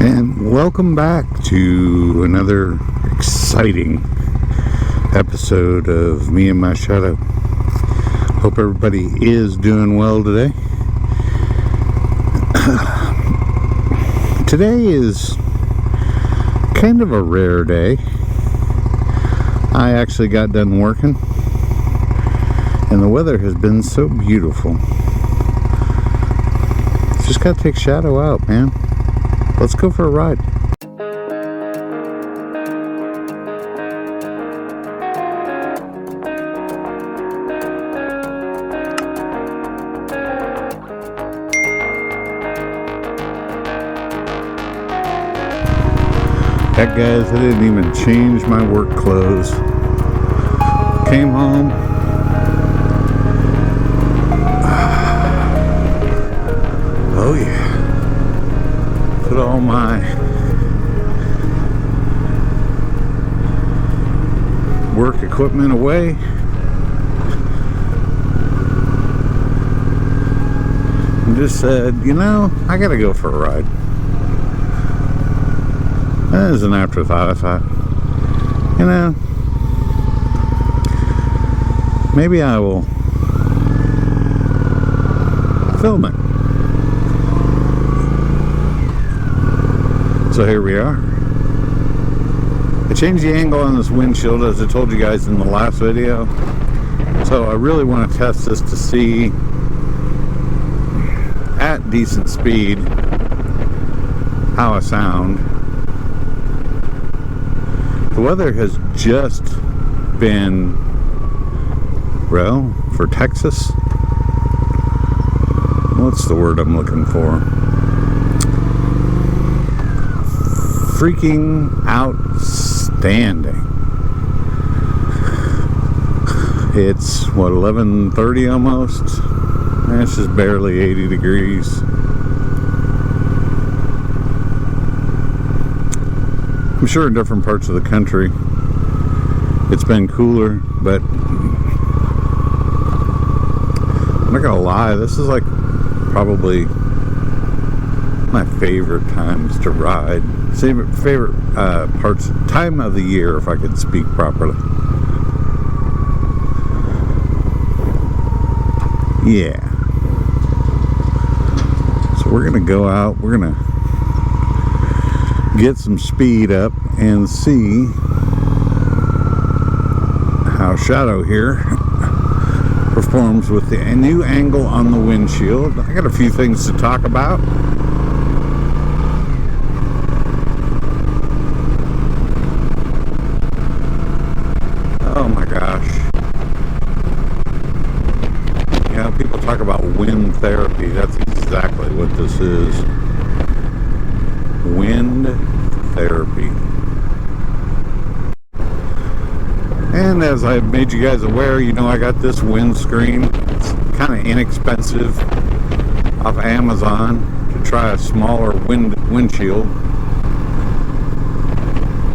And welcome back to another exciting episode of Me and My Shadow. Hope everybody is doing well today. Today is kind of a rare day. I actually got done working, and the weather has been so beautiful. Just gotta take Shadow out, man. Let's go for a ride. Heck, guys, I didn't even change my work clothes. Came home. Oh yeah. Put all my work equipment away. And just said, you know, I gotta go for a ride. As an afterthought, I thought, you know, maybe I will film it. So here we are. I changed the angle on this windshield, as I told you guys in the last video. So I really want to test this to see at decent speed how I sound. The weather has just been, well, for Texas, what's the word I'm looking for? Freaking outstanding. It's what, 11:30 almost? It's just barely 80 degrees. I'm sure in different parts of the country it's been cooler, but I'm not gonna lie, this is like probably my favorite times to ride. Favorite parts, time of the year, if I could speak properly. Yeah. So we're gonna go out, we're gonna get some speed up and see how Shadow here performs with the new angle on the windshield. I got a few things to talk about. Oh my gosh. You know, people talk about wind therapy. That's exactly what this is. Wind therapy. And as I made you guys aware, you know, I got this windscreen. It's kind of inexpensive off Amazon to try a smaller windshield.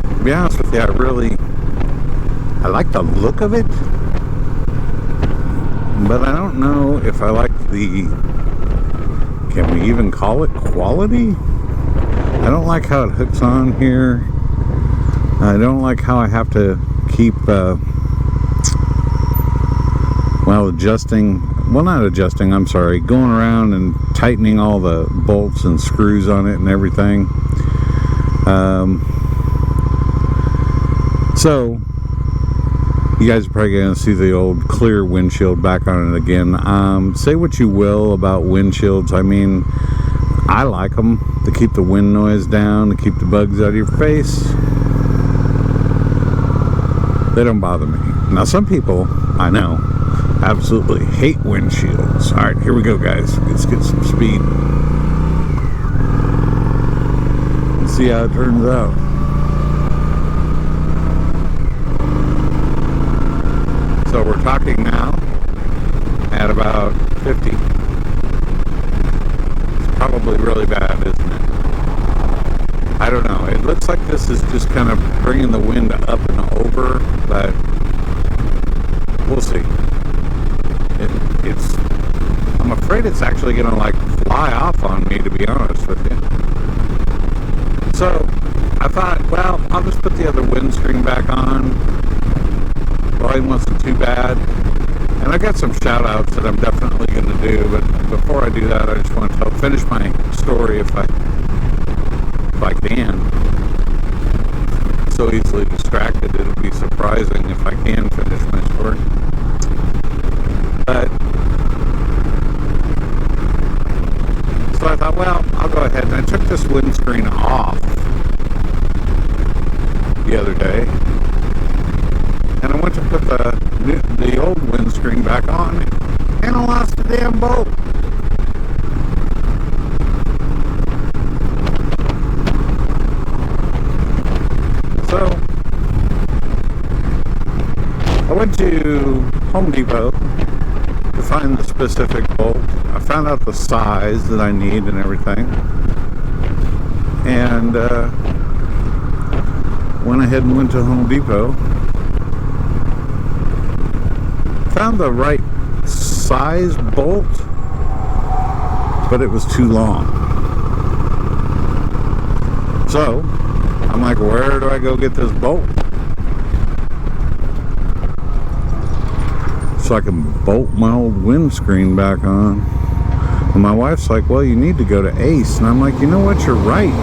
To be honest with you, I like the look of it, but I don't know if I like can we even call it quality? I don't like how it hooks on here. I don't like how I have to keep, not adjusting, I'm sorry, going around and tightening all the bolts and screws on it and everything. So, you guys are probably going to see the old clear windshield back on it again. Say what you will about windshields. I mean, I like them to keep the wind noise down, to keep the bugs out of your face. They don't bother me. Now, some people, I know, absolutely hate windshields. All right, here we go, guys. Let's get some speed. Let's see how it turns out. So we're talking now at about 50. It's probably really bad, isn't it? I don't know. It looks like this is just kind of bringing the wind up and over, but we'll see. I'm afraid it's actually going to like fly off on me, to be honest with you. So I thought, well, I'll just put the other windscreen back on. Volume wasn't too bad. And I got some shout outs that I'm definitely going to do, but before I do that, I just want to finish my story if I can. So easily distracted, it'll be surprising if I can finish my story. But so I thought, well, I'll go ahead, and I took this windscreen off the other day, and I went to put the old windscreen back on, and I lost the damn bolt. So I went to Home Depot to find the specific bolt. I found out the size that I need and everything, and went ahead and went to Home Depot. Found the right size bolt, but it was too long. So I'm like, where do I go get this bolt so I can bolt my old windscreen back on? And my wife's like, well, you need to go to Ace. And I'm like, you know what, you're right.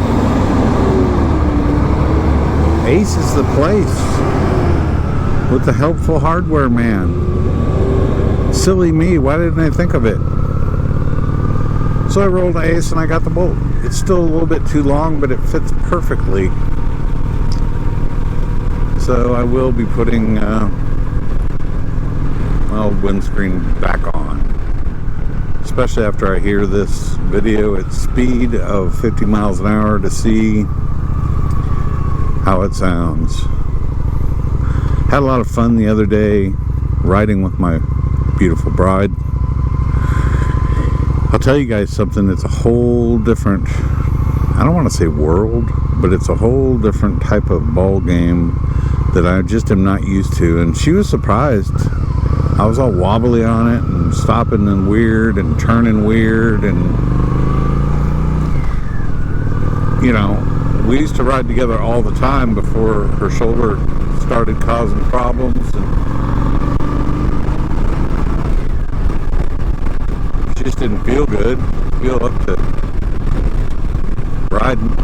Ace is the place with the helpful hardware man. Silly me, why didn't I think of it? So I rolled to Ace and I got the bolt. It's still a little bit too long, but it fits perfectly. So I will be putting my old windscreen back on, especially after I hear this video at speed of 50 miles an hour to see how it sounds. Had a lot of fun the other day riding with my beautiful bride. I'll tell you guys something, it's a whole different, I don't want to say world, but it's a whole different type of ball game that I just am not used to. And she was surprised. I was all wobbly on it and stopping and weird and turning weird, and you know, we used to ride together all the time before her shoulder started causing problems, and she just didn't feel good, feel up to riding.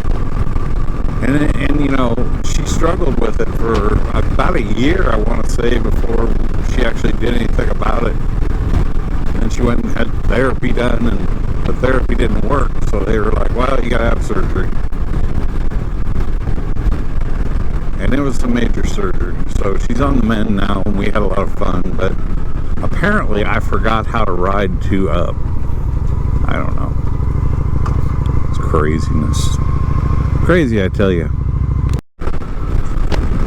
And you know, she struggled with it for about a year, I want to say, before she actually did anything about it. And she went and had therapy done, and the therapy didn't work, so they were like, well, you gotta have surgery. And it was some major surgery, so she's on the mend now, and we had a lot of fun. But apparently I forgot how to ride 2 up. I don't know, it's craziness. Crazy, I tell you.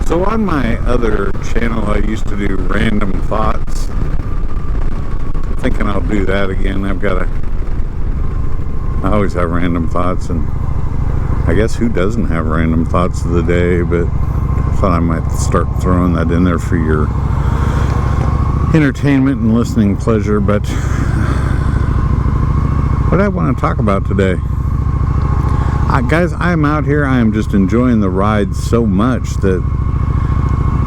So on my other channel, I used to do random thoughts. I'm thinking I'll do that again. I always have random thoughts, and I guess who doesn't have random thoughts of the day, but I thought I might start throwing that in there for your entertainment and listening pleasure. But what I want to talk about today, guys, I'm out here, I am just enjoying the ride so much that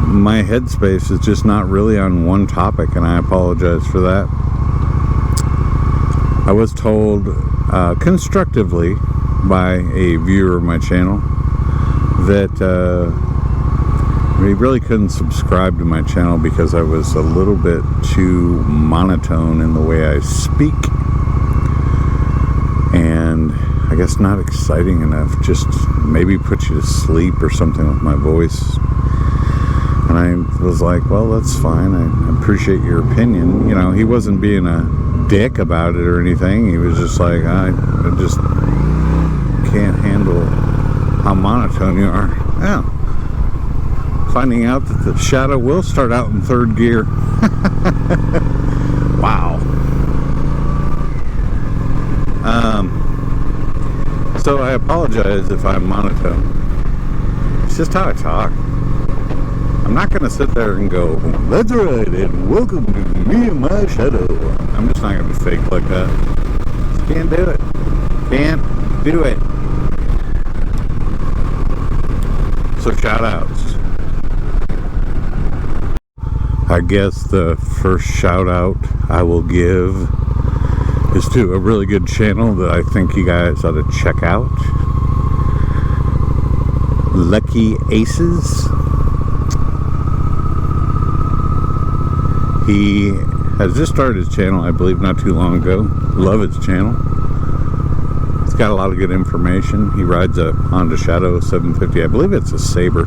my headspace is just not really on one topic, and I apologize for that. I was told constructively by a viewer of my channel that we really couldn't subscribe to my channel because I was a little bit too monotone in the way I speak, and I guess not exciting enough, just maybe put you to sleep or something with my voice. And I was like, well, that's fine, I appreciate your opinion. You know, he wasn't being a dick about it or anything. He was just like, I just can't handle how monotone you are. Yeah. Finding out that the Shadow will start out in 3rd gear. Wow. So I apologize if I'm monotone. It's just how I talk. I'm not going to sit there and go, that's right, and welcome to me and my Shadow. I'm just not going to be fake like that. Just can't do it. Can't do it. So shout outs. I guess the first shout out I will give is to a really good channel that I think you guys ought to check out. Lucky Aces. He has just started his channel, I believe, not too long ago. Love his channel. It's got a lot of good information. He rides a Honda Shadow 750. I believe it's a Sabre.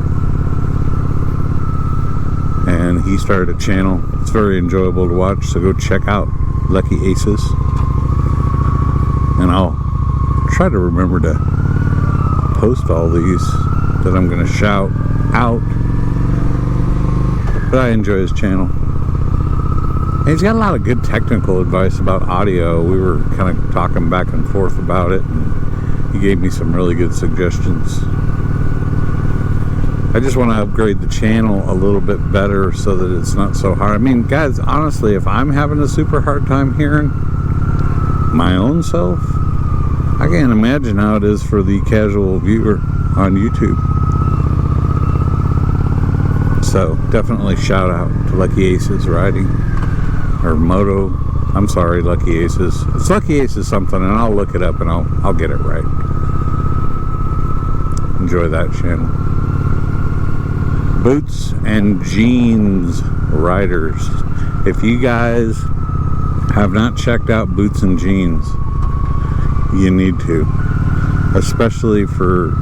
And he started a channel. It's very enjoyable to watch, so go check out Lucky Aces. And I'll try to remember to post all these that I'm going to shout out. But I enjoy his channel. And he's got a lot of good technical advice about audio. We were kind of talking back and forth about it, and he gave me some really good suggestions. I just want to upgrade the channel a little bit better so that it's not so hard. I mean, guys, honestly, if I'm having a super hard time hearing my own self, I can't imagine how it is for the casual viewer on YouTube. So definitely shout out to Lucky Aces Riding, or Moto. I'm sorry, Lucky Aces. It's Lucky Aces something, and I'll look it up and I'll get it right. Enjoy that channel. Boots and Jeans Riders. If you guys have not checked out Boots and Jeans, you need to, especially for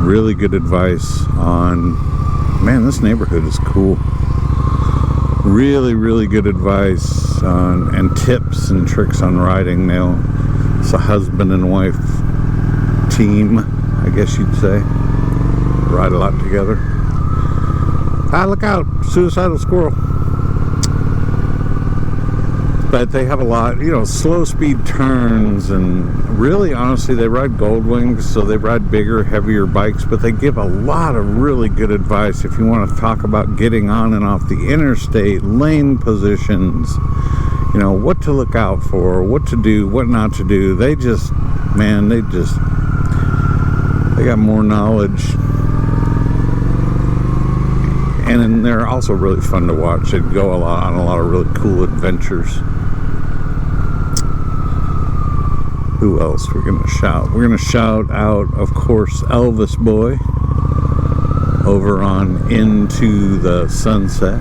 really good advice on, man, this neighborhood is cool. Really good advice on, and tips and tricks on riding. It's a husband and wife team, I guess you'd say. Ride a lot together. Look out, suicidal squirrel. But they have a lot, slow speed turns, and really, honestly, they ride Gold Wings, so they ride bigger, heavier bikes, but they give a lot of really good advice if you want to talk about getting on and off the interstate, lane positions, what to look out for, what to do, what not to do. They got more knowledge. And then they're also really fun to watch. They go on a lot of really cool adventures. Who else we're going to shout? We're going to shout out, of course, Elvis Boy over on Into the Sunset.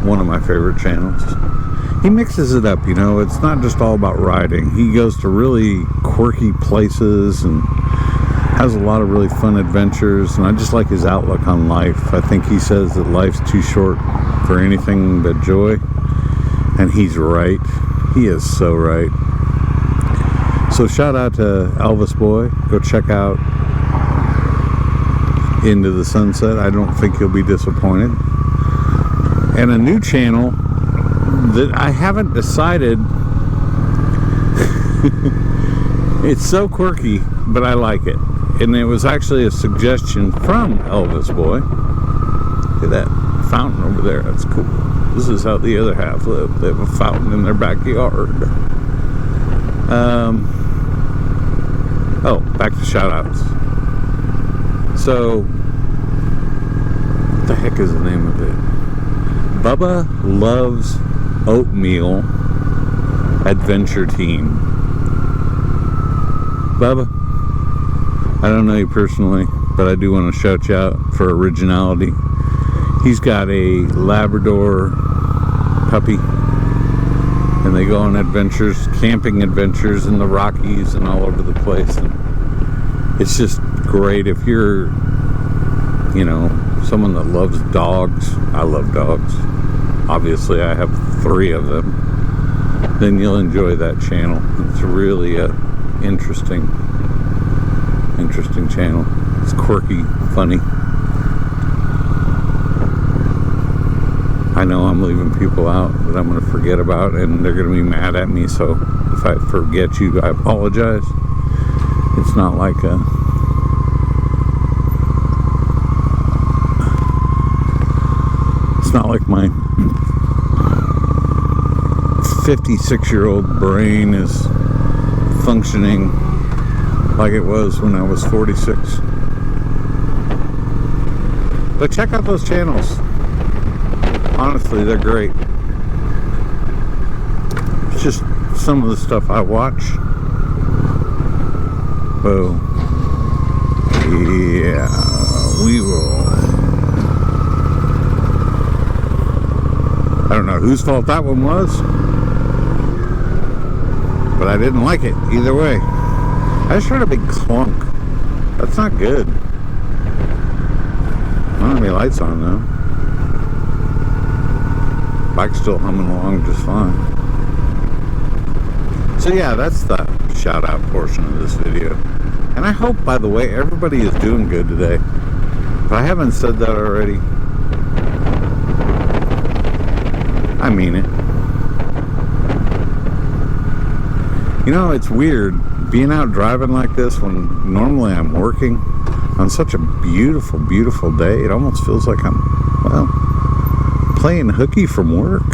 One of my favorite channels. He mixes it up, It's not just all about riding. He goes to really quirky places and has a lot of really fun adventures, and I just like his outlook on life. I think he says that life's too short for anything but joy, and he's right. He is so right. So shout out to Elvis Boy. Go check out Into the Sunset. I don't think you'll be disappointed. And a new channel that I haven't decided. It's so quirky, but I like it. And it was actually a suggestion from Elvis Boy. Look at that fountain over there. That's cool. This is how the other half live. They have a fountain in their backyard. Back to shout outs. So, what the heck is the name of it? Bubba Loves Oatmeal Adventure Team. Bubba, I don't know you personally, but I do want to shout you out for originality. He's got a Labrador puppy, and they go on adventures, camping adventures in the Rockies and all over the place. And it's just great if you're, someone that loves dogs. I love dogs. Obviously, I have 3 of them. Then you'll enjoy that channel. It's really a interesting channel. It's quirky, funny. I know I'm leaving people out that I'm going to forget about, and they're going to be mad at me, so if I forget you, I apologize. It's not like my 56-year-old brain is functioning like it was when I was 46. But check out those channels. Honestly, they're great. It's just some of the stuff I watch. So, yeah, we will. I don't know whose fault that one was, but I didn't like it either way. I just heard a big clunk. That's not good. I don't have any lights on though. Bike's still humming along just fine. So yeah, that's the shout out portion of this video. And I hope, by the way, everybody is doing good today. If I haven't said that already, I mean it. You know, it's weird being out driving like this when normally I'm working on such a beautiful, beautiful day. It almost feels like I'm, well, playing hooky from work.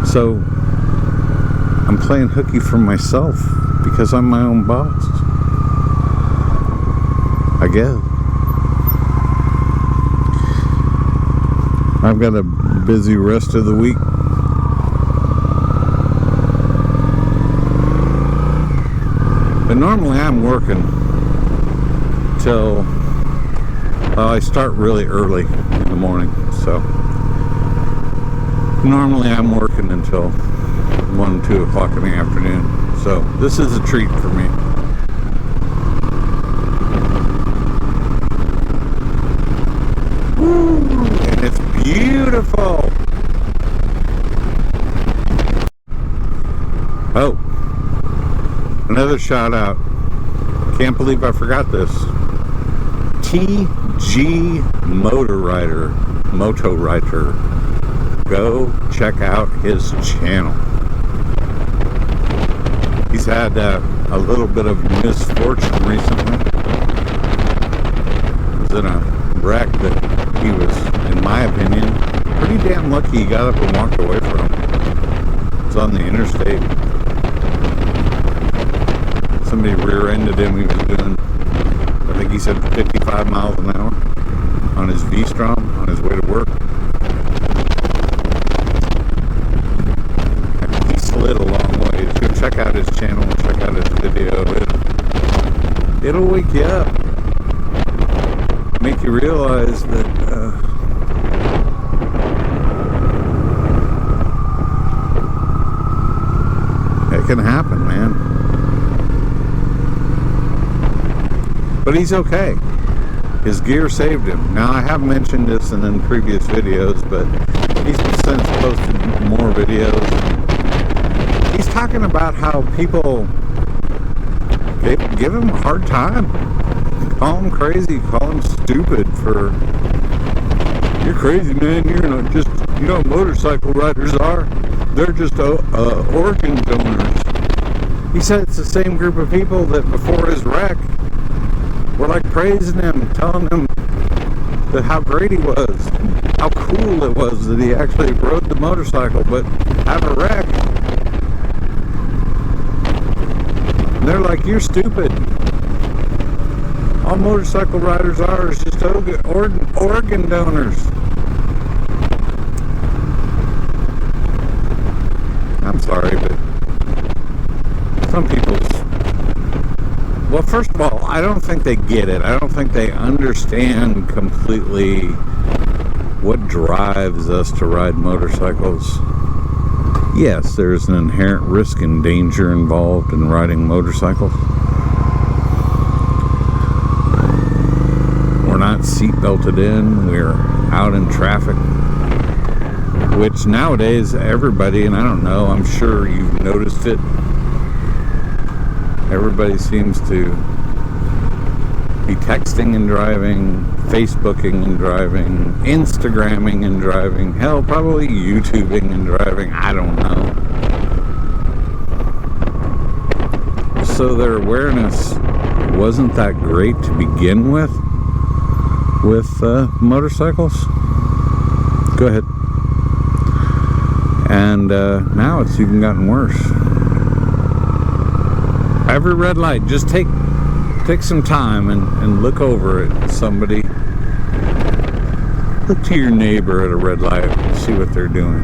So I'm playing hooky for myself because I'm my own boss, I guess. I've got a busy rest of the week. But normally I'm working till I start really early in the morning, so normally I'm working until 1, 2 o'clock in the afternoon. So this is a treat for me. Woo, and it's beautiful. Oh, another shout out. Can't believe I forgot this. TG Moto Writer. Go check out his channel. He's had a little bit of misfortune recently. He was in a wreck that he was, in my opinion, pretty damn lucky he got up and walked away from. It's on the interstate. Somebody rear-ended him. He was doing, I think he said 55 miles an hour on his V-Strom on his way to work. He slid a long way. Go check out his channel, check out his video. It'll wake you up. Make you realize that it can happen, man. But he's okay. His gear saved him. Now, I have mentioned this in previous videos, but he's since posted more videos. He's talking about how people give him a hard time. Call him crazy, call him stupid for, you're crazy, man, you're not just, you know what motorcycle riders are? They're just organ donors. He said it's the same group of people that before his wreck were like praising him, telling him that how great he was, how cool it was that he actually rode the motorcycle, but had a wreck. And they're like, you're stupid. All motorcycle riders are is just organ donors. I'm sorry, but some people's... Well, first of all, I don't think they get it. I don't think they understand completely what drives us to ride motorcycles. Yes, there's an inherent risk and danger involved in riding motorcycles. We're not seat belted in. We're out in traffic, which nowadays everybody, and I don't know, I'm sure you've noticed it, everybody seems to be texting and driving, Facebooking and driving, Instagramming and driving, hell, probably YouTubing and driving, I don't know. So their awareness wasn't that great to begin with motorcycles. Go ahead. And now it's even gotten worse. Every red light, just take take some time and look over at somebody. Look to your neighbor at a red light and see what they're doing.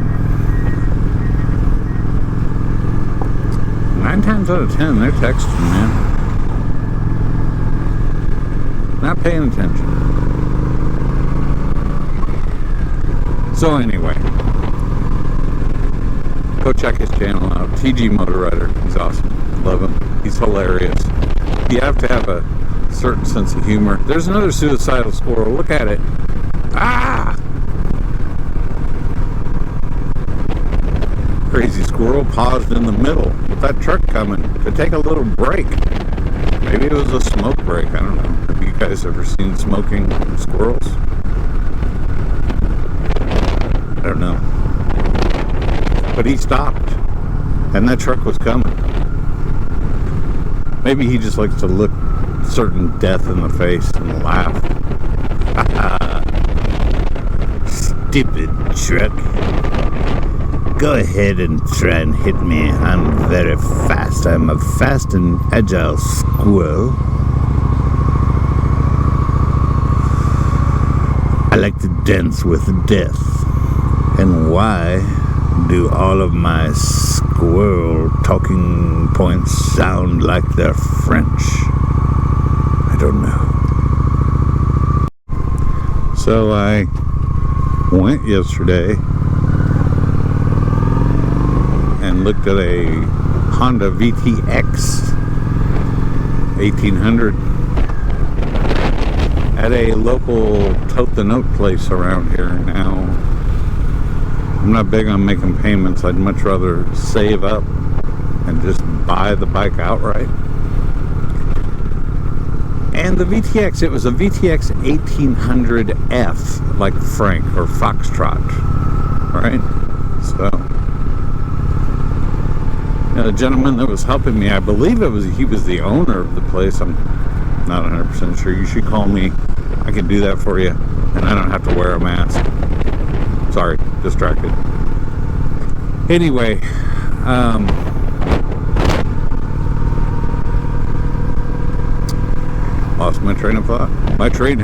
9 times out of 10, they're texting, man. Not paying attention. So anyway, go check his channel out. TG Motor Rider. He's awesome. Love him. He's hilarious. You have to have a certain sense of humor. There's another suicidal squirrel. Look at it. Ah! Crazy squirrel paused in the middle with that truck coming to take a little break. Maybe it was a smoke break. I don't know. Have you guys ever seen smoking squirrels? I don't know. But he stopped, and that truck was coming. Maybe he just likes to look certain death in the face and laugh. Stupid truck. Go ahead and try and hit me. I'm very fast. I'm a fast and agile squirrel. I like to dance with death. And why do all of my squirrel talking points sound like they're French? I don't know. So I went yesterday and looked at a Honda VTX 1800 at a local tote the note place around here. Now, I'm not big on making payments. I'd much rather save up and just buy the bike outright. And the VTX, it was a VTX 1800F, like Frank or Foxtrot, right? So, the gentleman that was helping me, I believe he was the owner of the place. I'm not 100% sure. You should call me. I can do that for you, and I don't have to wear a mask. Sorry, distracted. Anyway, lost my train of thought. My train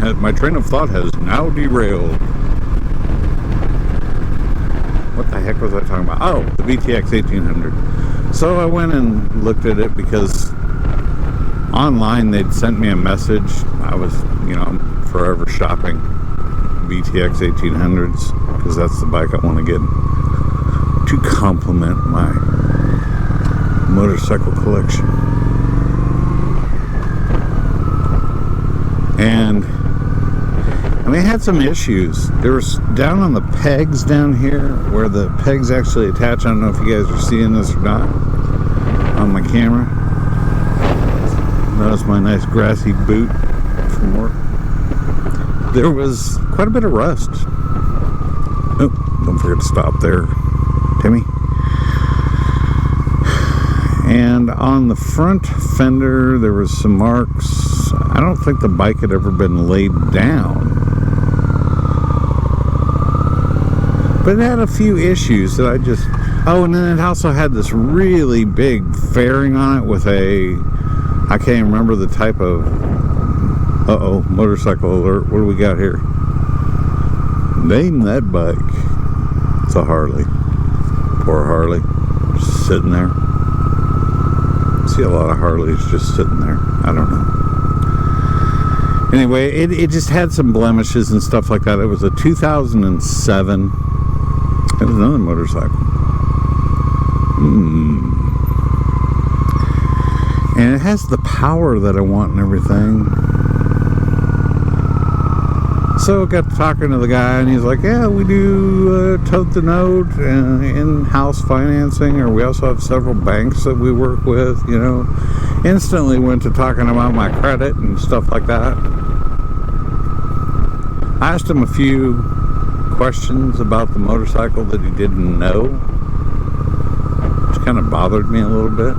of thought has now derailed. What the heck was I talking about? Oh, the VTX 1800. So I went and looked at it because online they'd sent me a message. I was, forever shopping VTX 1800s because that's the bike I want to get to complement my motorcycle collection. And it had some issues. There was down on the pegs down here where the pegs actually attach. I don't know if you guys are seeing this or not on my camera. Notice my nice grassy boot from work. There was quite a bit of rust. Oh, don't forget to stop there, Timmy. And on the front fender, there was some marks. I don't think the bike had ever been laid down. But it had a few issues that I just... Oh, and then it also had this really big fairing on it with a... I can't even remember the type of... Uh-oh, motorcycle alert. What do we got here? Name that bike. It's a Harley. Poor Harley. Just sitting there. See a lot of Harleys just sitting there. I don't know. Anyway, it just had some blemishes and stuff like that. It was a 2007. It was another motorcycle. And it has the power that I want and everything. So I got talking to the guy, and he's like, yeah, we do tote the note and in-house financing, or we also have several banks that we work with, Instantly went to talking about my credit and stuff like that. I asked him a few questions about the motorcycle that he didn't know, which kind of bothered me a little bit.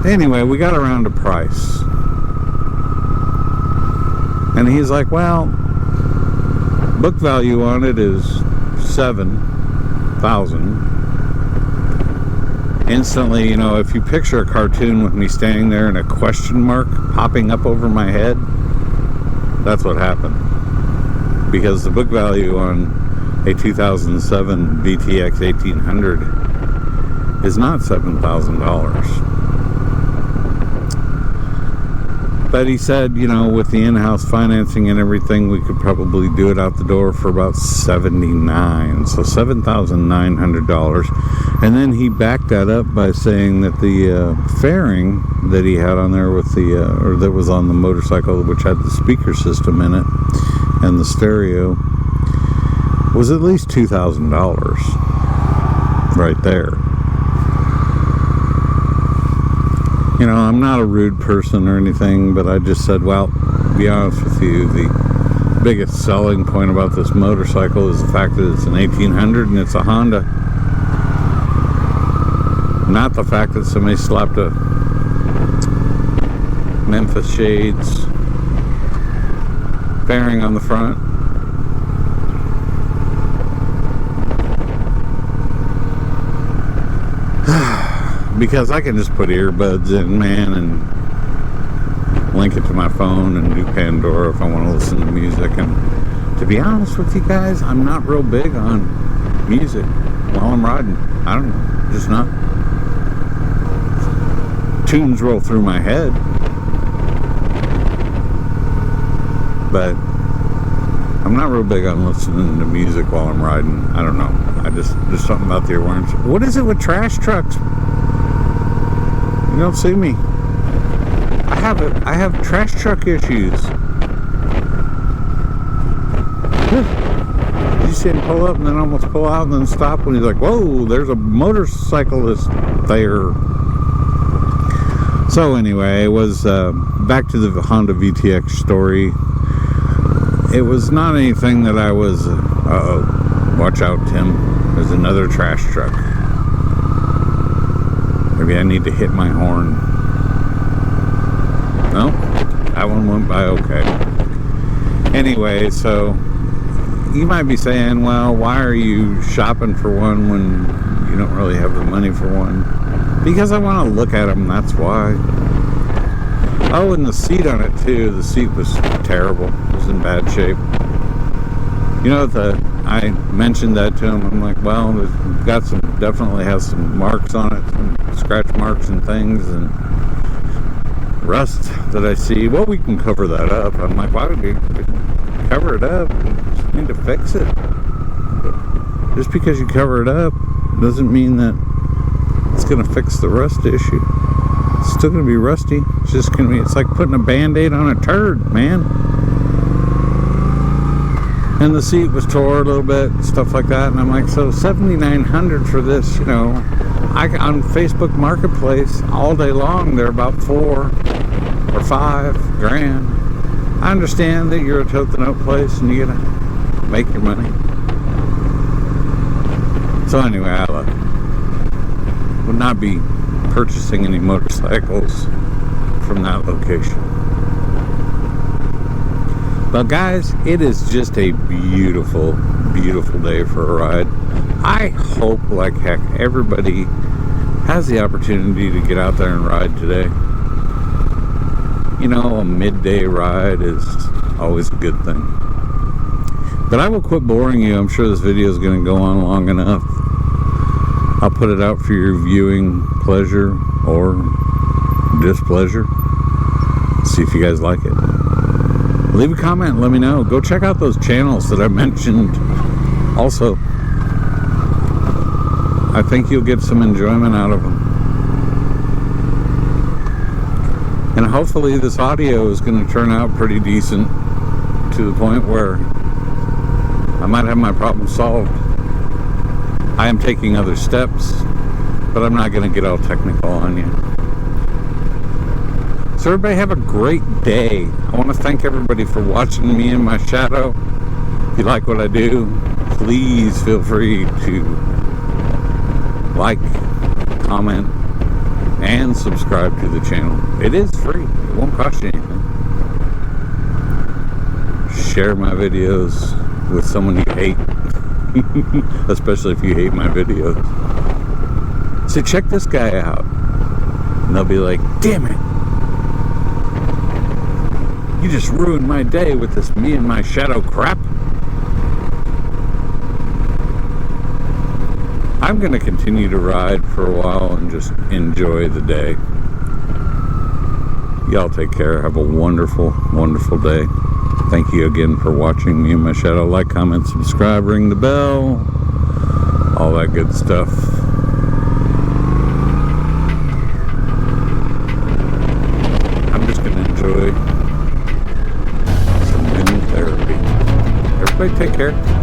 Anyway, we got around to price. And he's like, well, book value on it is $7,000. instantly, you know, if you picture a cartoon with me standing there and a question mark popping up over my head, that's what happened. Because the book value on a 2007 VTX 1800 is not $7,000. But he said, you know, with the in-house financing and everything, we could probably do it out the door for about $79,000, so $7,900. And then he backed that up by saying that the fairing that he had on there with the, or that was on the motorcycle, which had the speaker system in it and the stereo, was at least $2,000 right there. You know, I'm not a rude person or anything, but I just said, well, to be honest with you, the biggest selling point about this motorcycle is the fact that it's an 1800 and it's a Honda. Not the fact that somebody slapped a Memphis Shades fairing on the front. Because I can just put earbuds in, man, and link it to my phone and do Pandora if I want to listen to music. And to be honest with you guys, I'm not real big on music while I'm riding. I don't know, just not. Tunes roll through my head, but I'm not real big on listening to music while I'm riding. I don't know. There's something about the awareness. What is it with trash trucks? You don't see me. I have trash truck issues. Did you see him pull up and then almost pull out and then stop when he's like, whoa, there's a motorcyclist there. So anyway, it was back to the Honda VTX story. It was not anything that I was, uh-oh, watch out, Tim. There's another trash truck. Maybe I need to hit my horn. No, that one went by okay. Anyway, so you might be saying, well, why are you shopping for one when you don't really have the money for one? Because I want to look at them, that's why. Oh, and the seat on it too. The seat was terrible. It was in bad shape. You know, I mentioned that to him. I'm like, well, it's got some, definitely has some marks on it, some scratch marks and things, and rust that I see. Well, we can cover that up. I'm like, why would we cover it up? We just need to fix it. But just because you cover it up doesn't mean that it's going to fix the rust issue. It's still going to be rusty. It's just going to be, it's like putting a Band-Aid on a turd, man. And the seat was tore a little bit, stuff like that. And I'm like, so $7,900 for this, you know. On Facebook Marketplace all day long, they're about $4,000 or $5,000. I understand that you're a tote the note place and you gotta make your money. So anyway, I would not be purchasing any motorcycles from that location. But guys, it is just a beautiful, beautiful day for a ride. I hope like heck everybody has the opportunity to get out there and ride today. You know, a midday ride is always a good thing. But I will quit boring you. I'm sure this video is going to go on long enough. I'll put it out for your viewing pleasure or displeasure. See if you guys like it. Leave a comment and let me know. Go check out those channels that I mentioned also. I think you'll get some enjoyment out of them. And hopefully this audio is going to turn out pretty decent to the point where I might have my problem solved. I am taking other steps, but I'm not going to get all technical on you. So everybody have a great day. I want to thank everybody for watching me in my shadow. If you like what I do, please feel free to like, comment, and subscribe to the channel. It is free. It won't cost you anything. Share my videos with someone you hate. Especially if you hate my videos. Say, check this guy out. And they'll be like, damn it. You just ruined my day with this me and my shadow crap. I'm going to continue to ride for a while and just enjoy the day. Y'all take care. Have a wonderful, wonderful day. Thank you again for watching me and my shadow. Like, comment, subscribe, ring the bell. All that good stuff. I'm just going to enjoy some wind therapy. Everybody take care.